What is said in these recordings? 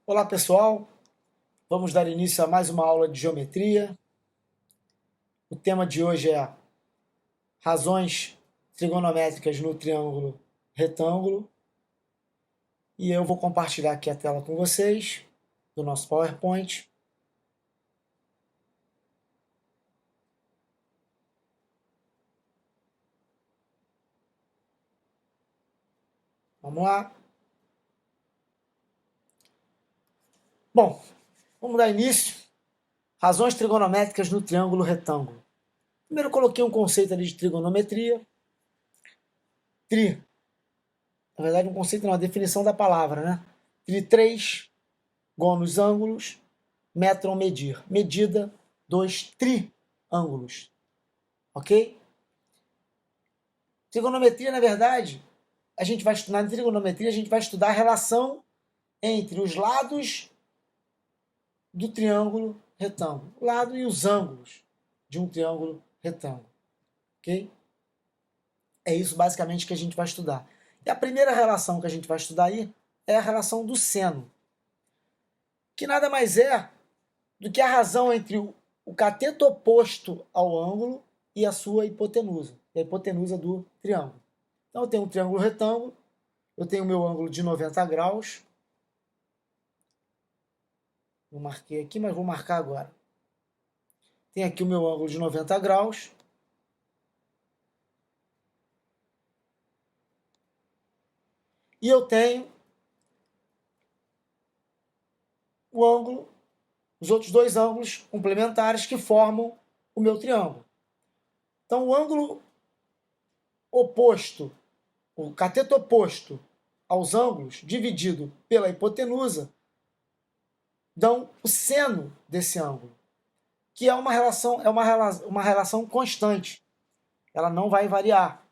Olá pessoal, vamos dar início a mais uma aula de geometria. O tema de hoje é razões trigonométricas no triângulo retângulo. E eu vou compartilhar aqui a tela com vocês, do nosso PowerPoint. Vamos lá. Bom, vamos dar início. Razões trigonométricas no triângulo retângulo. Primeiro eu coloquei um conceito ali de trigonometria. Na verdade um conceito não, a definição da palavra, né? Tri 3, gônus ângulos, metron medir. Medida, 2 triângulos. Ok? Trigonometria, na verdade, a gente vai estudar na trigonometria, a gente vai estudar a relação entre os lados do triângulo retângulo, o lado e os ângulos de um triângulo retângulo, ok? É isso basicamente que a gente vai estudar. E a primeira relação que a gente vai estudar aí é a relação do seno, que nada mais é do que a razão entre o cateto oposto ao ângulo e a sua hipotenusa, a hipotenusa do triângulo. Então eu tenho um triângulo retângulo, eu tenho o meu ângulo de 90 graus. Não marquei aqui, mas vou marcar agora. Tem aqui o meu ângulo de 90 graus. E eu tenho o ângulo, os outros dois ângulos complementares que formam o meu triângulo. Então o ângulo oposto, o cateto oposto aos ângulos, dividido pela hipotenusa, dão o seno desse ângulo, que é uma relação constante. Ela não vai variar.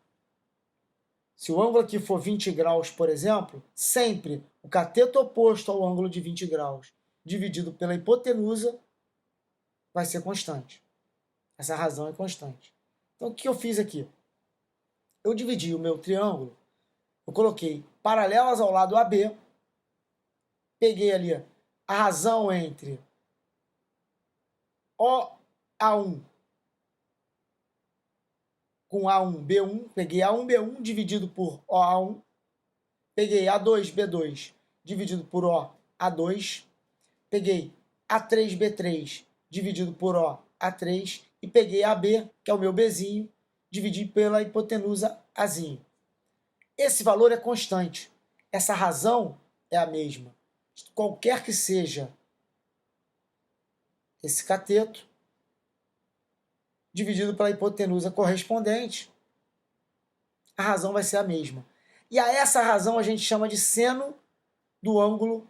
Se o ângulo aqui for 20 graus, por exemplo, sempre o cateto oposto ao ângulo de 20 graus, dividido pela hipotenusa, vai ser constante. Essa razão é constante. Então, o que eu fiz aqui? Eu dividi o meu triângulo, eu coloquei paralelas ao lado AB, peguei ali a razão entre OA1 com A1, B1, peguei A1, B1 dividido por OA1, peguei A2, B2 dividido por OA2, peguei A3, B3 dividido por OA3 e peguei AB, que é o meu Bzinho, dividi pela hipotenusa Azinho. Esse valor é constante. Essa razão é a mesma. Qualquer que seja esse cateto, dividido pela hipotenusa correspondente, a razão vai ser a mesma. E a essa razão a gente chama de seno do ângulo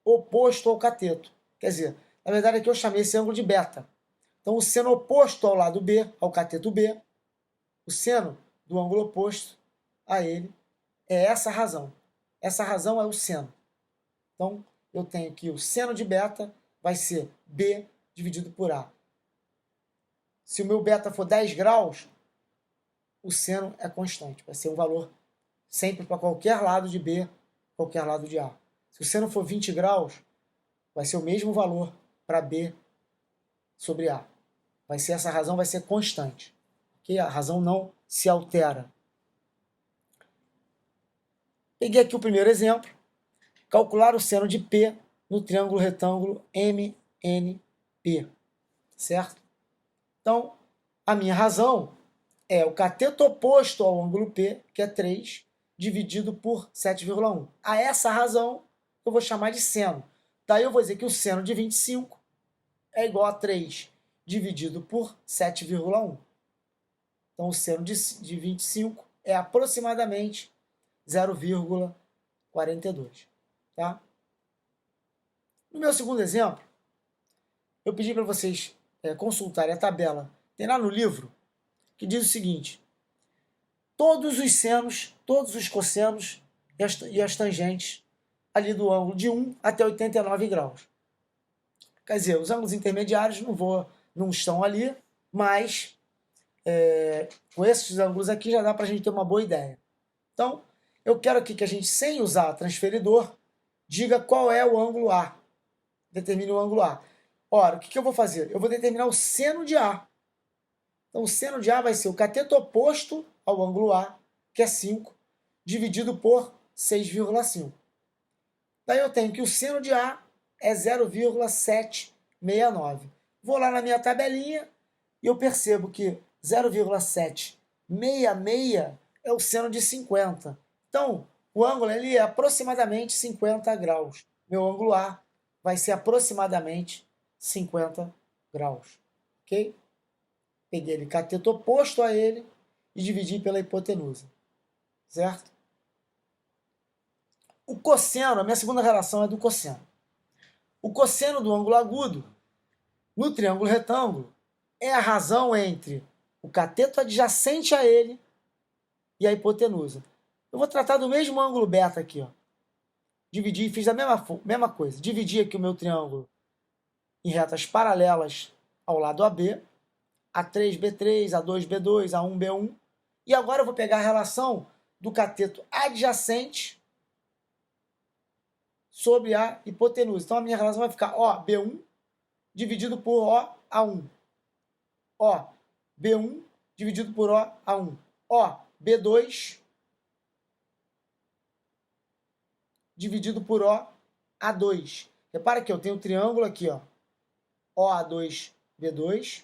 oposto ao cateto. Quer dizer, na verdade aqui eu chamei esse ângulo de beta. Então o seno oposto ao lado B, ao cateto B, o seno do ângulo oposto a ele, é essa razão. Essa razão é o seno. Então eu tenho que o seno de beta vai ser B dividido por A. Se o meu beta for 10 graus, o seno é constante. Vai ser um valor sempre para qualquer lado de B, qualquer lado de A. Se o seno for 20 graus, vai ser o mesmo valor para B sobre A. Essa razão vai ser constante. Okay? A razão não se altera. Peguei aqui o primeiro exemplo. Calcular o seno de P no triângulo retângulo MNP. Certo? Então, a minha razão é o cateto oposto ao ângulo P, que é 3, dividido por 7,1. A essa razão, eu vou chamar de seno. Daí eu vou dizer que o seno de 25 é igual a 3 dividido por 7,1. Então, o seno de 25 é aproximadamente 0,42. Tá? No meu segundo exemplo, eu pedi para vocês consultarem a tabela. Tem lá no livro que diz o seguinte: todos os senos, todos os cossenos e as tangentes ali do ângulo de 1 até 89 graus. Quer dizer, os ângulos intermediários não estão ali, mas com esses ângulos aqui já dá para a gente ter uma boa ideia. Então, eu quero aqui que a gente, sem usar transferidor, diga qual é o ângulo A. Determine o ângulo A. Ora, o que eu vou fazer? Eu vou determinar o seno de A. Então, o seno de A vai ser o cateto oposto ao ângulo A, que é 5, dividido por 6,5. Daí eu tenho que o seno de A é 0,769. Vou lá na minha tabelinha e eu percebo que 0,766 é o seno de 50. Então, o ângulo ali é aproximadamente 50 graus. Meu ângulo A vai ser aproximadamente 50 graus. Ok? Peguei ele cateto oposto a ele e dividi pela hipotenusa. Certo? O cosseno, a minha segunda relação é do cosseno. O cosseno do ângulo agudo, no triângulo retângulo, é a razão entre o cateto adjacente a ele e a hipotenusa. Eu vou tratar do mesmo ângulo beta aqui. Ó. Dividi, fiz a mesma coisa. Dividi aqui o meu triângulo em retas paralelas ao lado AB, A3B3, A2B2, A1B1. E agora eu vou pegar a relação do cateto adjacente sobre a hipotenusa. Então a minha relação vai ficar OB1 dividido por OA1. OB1 dividido por OA1. OB2 dividido por OA2. Repara que eu tenho um triângulo aqui, ó. OA2B2.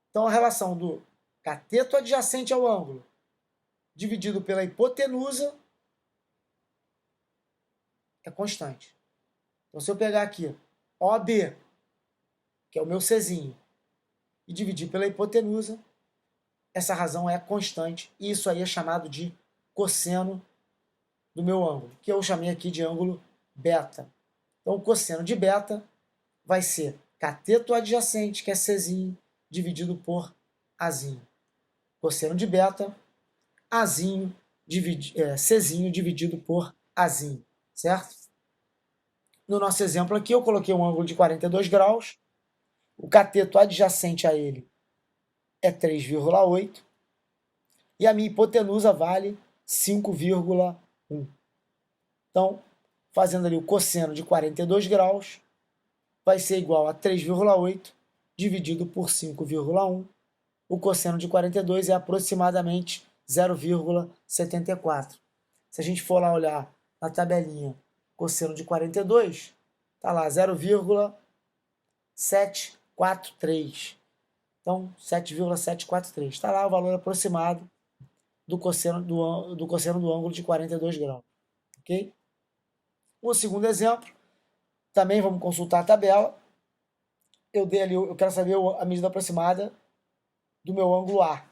Então a relação do cateto adjacente ao ângulo dividido pela hipotenusa é constante. Então se eu pegar aqui OB, que é o meu Czinho, e dividir pela hipotenusa, essa razão é constante. E isso aí é chamado de cosseno do meu ângulo, que eu chamei aqui de ângulo beta. Então o cosseno de beta vai ser cateto adjacente, que é Czinho, dividido por Azinho. Cosseno de beta, Azinho, Czinho dividido por Azinho, certo? No nosso exemplo aqui, eu coloquei um ângulo de 42 graus, o cateto adjacente a ele é 3,8 e a minha hipotenusa vale 5,1. Então, fazendo ali o cosseno de 42 graus, vai ser igual a 3,8 dividido por 5,1. O cosseno de 42 é aproximadamente 0,74. Se a gente for lá olhar na tabelinha cosseno de 42, está lá 0,743. Então, 7,743. Está lá o valor aproximado do cosseno do ângulo de 42 graus. Ok? O segundo exemplo, também vamos consultar a tabela. Eu quero saber a medida aproximada do meu ângulo A.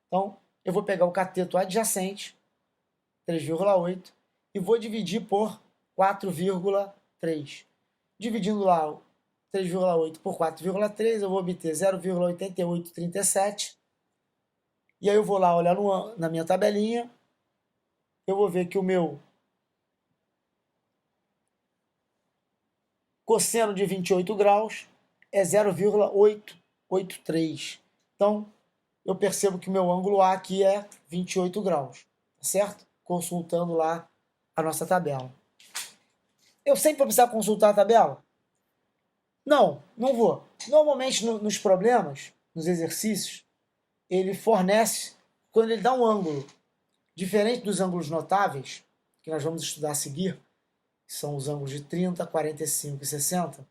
Então, eu vou pegar o cateto adjacente, 3,8, e vou dividir por 4,3. Dividindo lá 3,8 por 4,3, eu vou obter 0,8837. E aí eu vou lá olhar na minha tabelinha, eu vou ver que o meu cosseno de 28 graus é 0,883. Então, eu percebo que o meu ângulo A aqui é 28 graus, certo? Consultando lá a nossa tabela. Eu sempre vou precisar consultar a tabela? Não, não vou. Normalmente nos problemas, nos exercícios, ele fornece, quando ele dá um ângulo diferente dos ângulos notáveis, que nós vamos estudar a seguir, que são os ângulos de 30, 45 e 60,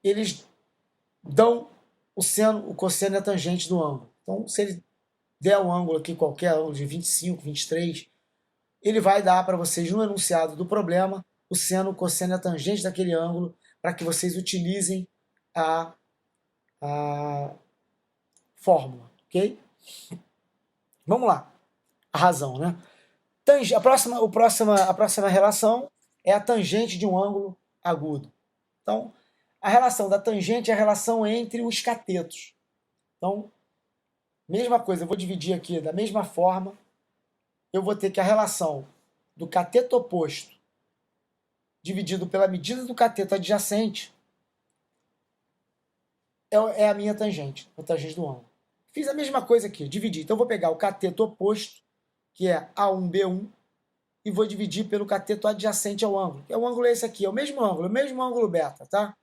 eles dão o cosseno e a tangente do ângulo. Então, se ele der um ângulo aqui qualquer, ângulo de 25, 23, ele vai dar para vocês no enunciado do problema o seno, o cosseno e a tangente daquele ângulo para que vocês utilizem a fórmula, ok? Vamos lá. A razão, né? A próxima relação é a tangente de um ângulo agudo. Então, a relação da tangente é a relação entre os catetos. Então, mesma coisa, eu vou dividir aqui da mesma forma. Eu vou ter que a relação do cateto oposto dividido pela medida do cateto adjacente é a minha tangente, a tangente do ângulo. Fiz a mesma coisa aqui, dividi. Então, eu vou pegar o cateto oposto, que é A1B1, e e vou dividir pelo cateto adjacente ao ângulo. Que é o ângulo esse aqui, é o mesmo ângulo beta, tá?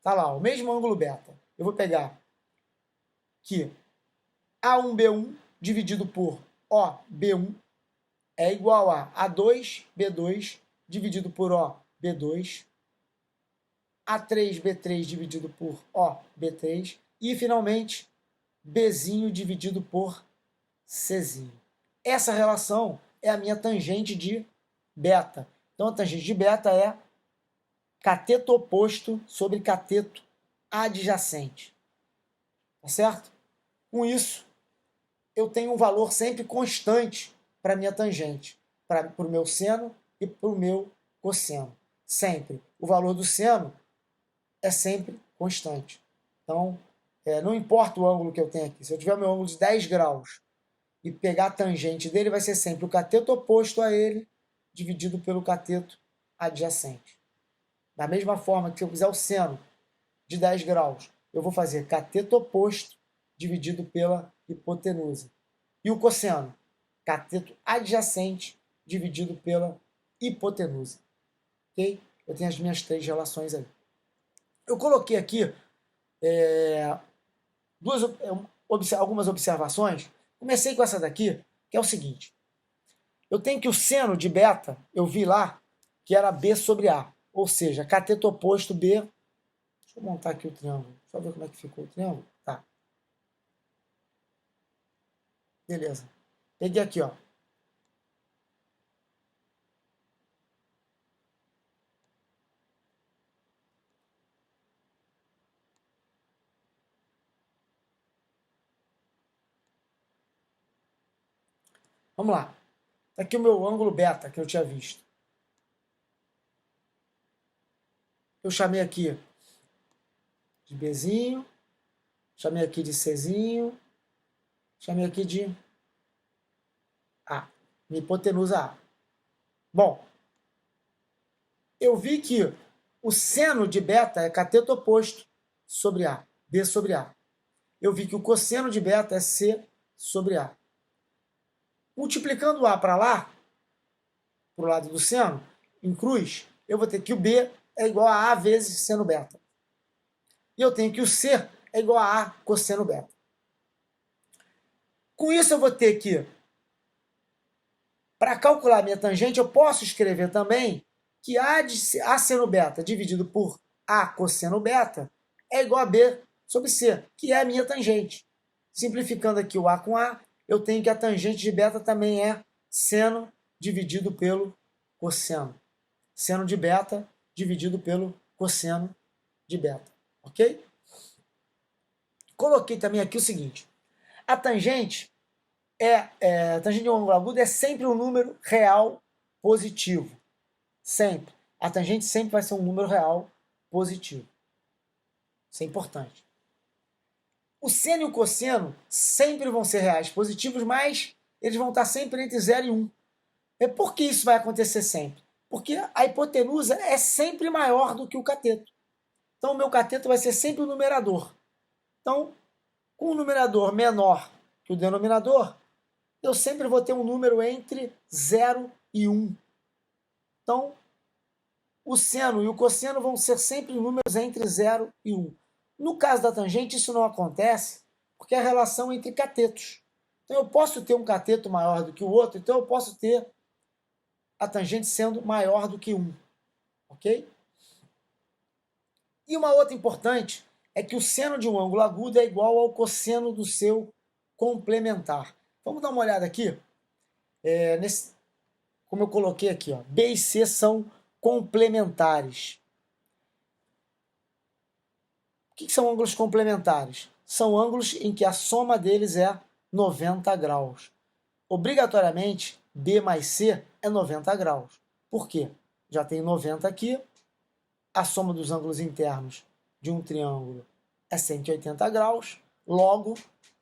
Tá lá, o mesmo ângulo beta. Eu vou pegar que A1B1 dividido por OB1 é igual a A2B2 dividido por OB2, A3B3 dividido por OB3 e, finalmente, Bzinho dividido por Czinho. Essa relação é a minha tangente de beta. Então, a tangente de beta é cateto oposto sobre cateto adjacente. Tá certo? Com isso, eu tenho um valor sempre constante para a minha tangente, para o meu seno e para o meu cosseno. Sempre. O valor do seno é sempre constante. Então, não importa o ângulo que eu tenho aqui. Se eu tiver meu ângulo de 10 graus e pegar a tangente dele, vai ser sempre o cateto oposto a ele, dividido pelo cateto adjacente. Da mesma forma que se eu fizer o seno de 10 graus, eu vou fazer cateto oposto dividido pela hipotenusa. E o cosseno? Cateto adjacente dividido pela hipotenusa. Ok? Eu tenho as minhas 3 relações aí. Eu coloquei aqui algumas observações. Comecei com essa daqui, que é o seguinte. Eu tenho que o seno de beta, eu vi lá, que era B sobre A. Ou seja, cateto oposto B. Deixa eu montar aqui o triângulo. Deixa eu ver como é que ficou o triângulo. Tá. Beleza. Peguei aqui, ó. Vamos lá. Tá aqui o meu ângulo beta que eu tinha visto. Eu chamei aqui de Bzinho, chamei aqui de Czinho, chamei aqui de A, minha hipotenusa A. Bom, eu vi que o seno de beta é cateto oposto sobre A, B sobre A. Eu vi que o cosseno de beta é C sobre A. Multiplicando A para lá, para o lado do seno, em cruz, eu vou ter que o B é igual a vezes seno beta. E eu tenho que o C é igual a A cosseno beta. Com isso, eu vou ter que, para calcular a minha tangente, eu posso escrever também que A seno beta dividido por A cosseno beta é igual a B sobre C, que é a minha tangente. Simplificando aqui o A com A, eu tenho que a tangente de beta também é seno dividido pelo cosseno. Seno de beta dividido pelo cosseno de beta. Ok? Coloquei também aqui o seguinte. A tangente a tangente de um ângulo agudo é sempre um número real positivo. Sempre. A tangente sempre vai ser um número real positivo. Isso é importante. O seno e o cosseno sempre vão ser reais positivos, mas eles vão estar sempre entre 0 e 1. Por que isso vai acontecer sempre? Porque a hipotenusa é sempre maior do que o cateto. Então, o meu cateto vai ser sempre o numerador. Então, com o numerador menor que o denominador, eu sempre vou ter um número entre 0 e 1. Então, o seno e o cosseno vão ser sempre números entre 0 e 1. No caso da tangente, isso não acontece porque é a relação entre catetos. Então, eu posso ter um cateto maior do que o outro, então eu posso ter a tangente sendo maior do que 1. Ok? E uma outra importante é que o seno de um ângulo agudo é igual ao cosseno do seu complementar. Vamos dar uma olhada aqui. Como eu coloquei aqui, ó, B e C são complementares. O que são ângulos complementares? São ângulos em que a soma deles é 90 graus. Obrigatoriamente, B mais C é 90 graus. Por quê? Já tem 90 aqui. A soma dos ângulos internos de um triângulo é 180 graus. Logo,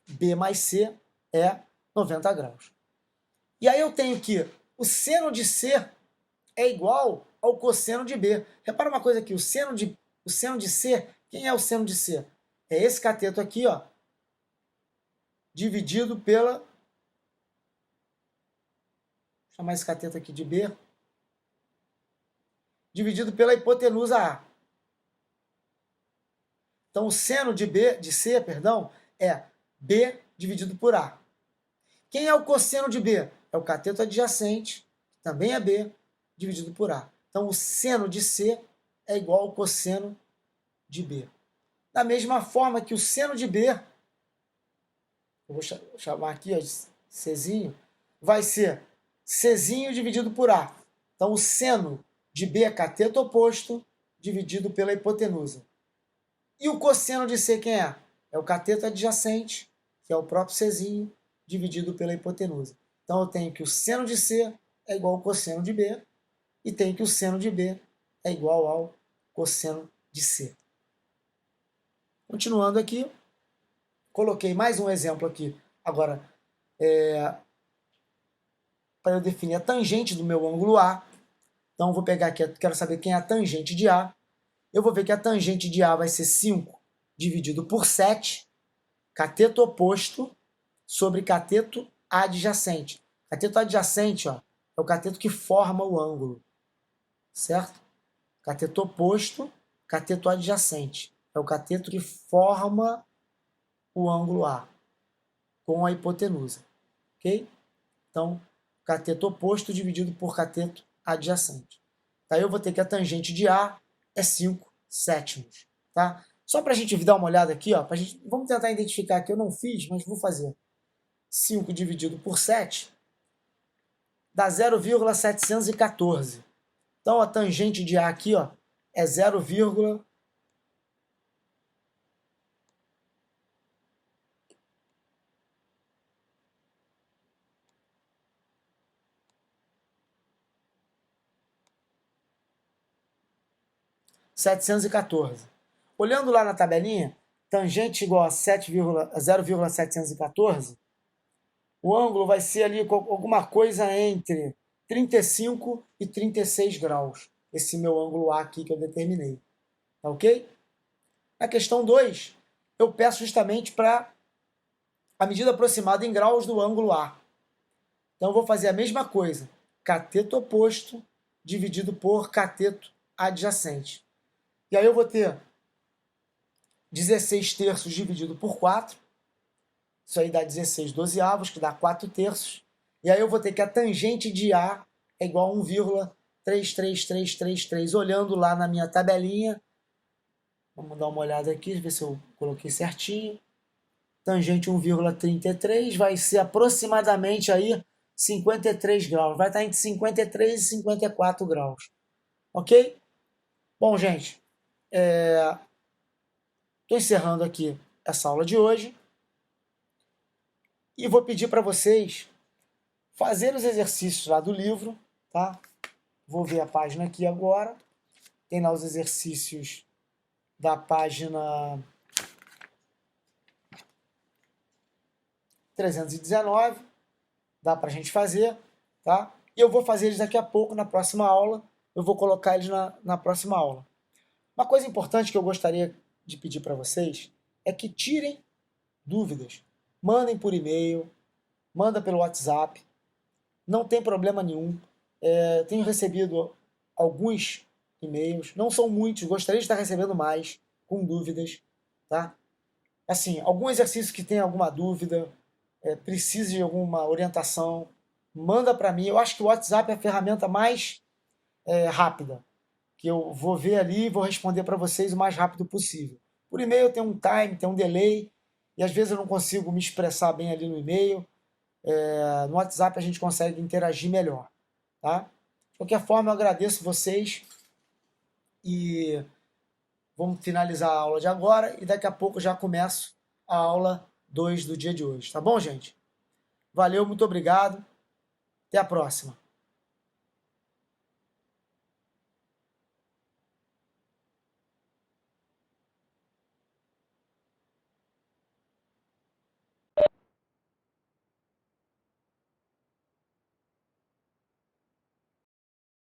B mais C é 90 graus. E aí eu tenho que o seno de C é igual ao cosseno de B. Repara uma coisa aqui, o seno de C, quem é o seno de C? É esse cateto aqui, ó, dividido pela... chamar esse cateto aqui de B, dividido pela hipotenusa A. Então, o seno de C, é B dividido por A. Quem é o cosseno de B? É o cateto adjacente, que também é B, dividido por A. Então, o seno de C é igual ao cosseno de B. Da mesma forma que o seno de B, eu vou chamar aqui ó, de Czinho, vai ser Czinho dividido por A. Então, o seno de B é cateto oposto dividido pela hipotenusa. E o cosseno de C quem é? É o cateto adjacente, que é o próprio Czinho, dividido pela hipotenusa. Então, eu tenho que o seno de C é igual ao cosseno de B, e tenho que o seno de B é igual ao cosseno de C. Continuando aqui, coloquei mais um exemplo aqui. Agora, para eu definir a tangente do meu ângulo A, então vou pegar aqui, quero saber quem é a tangente de A. Eu vou ver que a tangente de A vai ser 5 dividido por 7, cateto oposto sobre cateto adjacente. Cateto adjacente ó, é o cateto que forma o ângulo, certo? Cateto oposto, cateto adjacente. É o cateto que forma o ângulo A com a hipotenusa, ok? Então, cateto oposto dividido por cateto adjacente. Aí eu vou ter que a tangente de A é 5 sétimos, tá? Só para a gente dar uma olhada aqui, ó, vamos tentar identificar aqui, eu não fiz, mas vou fazer. 5 dividido por 7 dá 0,714. Então, a tangente de A aqui ó, é 0,714. 714. Olhando lá na tabelinha, tangente igual a 0,714, o ângulo vai ser ali alguma coisa entre 35 e 36 graus. Esse meu ângulo A aqui que eu determinei. Tá ok? Na questão 2, eu peço justamente para a medida aproximada em graus do ângulo A. Então eu vou fazer a mesma coisa. Cateto oposto dividido por cateto adjacente. E aí eu vou ter 16 terços dividido por 4. Isso aí dá 16 dozeavos, que dá 4 terços. E aí eu vou ter que a tangente de A é igual a 1,33333. Olhando lá na minha tabelinha. Vamos dar uma olhada aqui, ver se eu coloquei certinho. Tangente 1,33 vai ser aproximadamente aí 53 graus. Vai estar entre 53 e 54 graus. Ok? Bom, gente, estou encerrando aqui essa aula de hoje e vou pedir para vocês fazer os exercícios lá do livro, tá? Vou ver a página aqui agora. Tem lá os exercícios da página 319. Dá para a gente fazer, tá? E eu vou fazer eles daqui a pouco na próxima aula. Eu vou colocar eles na próxima aula. Uma coisa importante que eu gostaria de pedir para vocês é que tirem dúvidas. Mandem por e-mail, manda pelo WhatsApp. Não tem problema nenhum. Tenho recebido alguns e-mails, não são muitos, gostaria de estar recebendo mais, com dúvidas, tá? Assim, algum exercício que tenha alguma dúvida, precise de alguma orientação, manda para mim. Eu acho que o WhatsApp é a ferramenta mais rápida, que eu vou ver ali e vou responder para vocês o mais rápido possível. Por e-mail tem um time, tem um delay, e às vezes eu não consigo me expressar bem ali no e-mail. No WhatsApp a gente consegue interagir melhor, tá? De qualquer forma, eu agradeço vocês e vamos finalizar a aula de agora e daqui a pouco já começo a aula 2 do dia de hoje, tá bom, gente? Valeu, muito obrigado, até a próxima.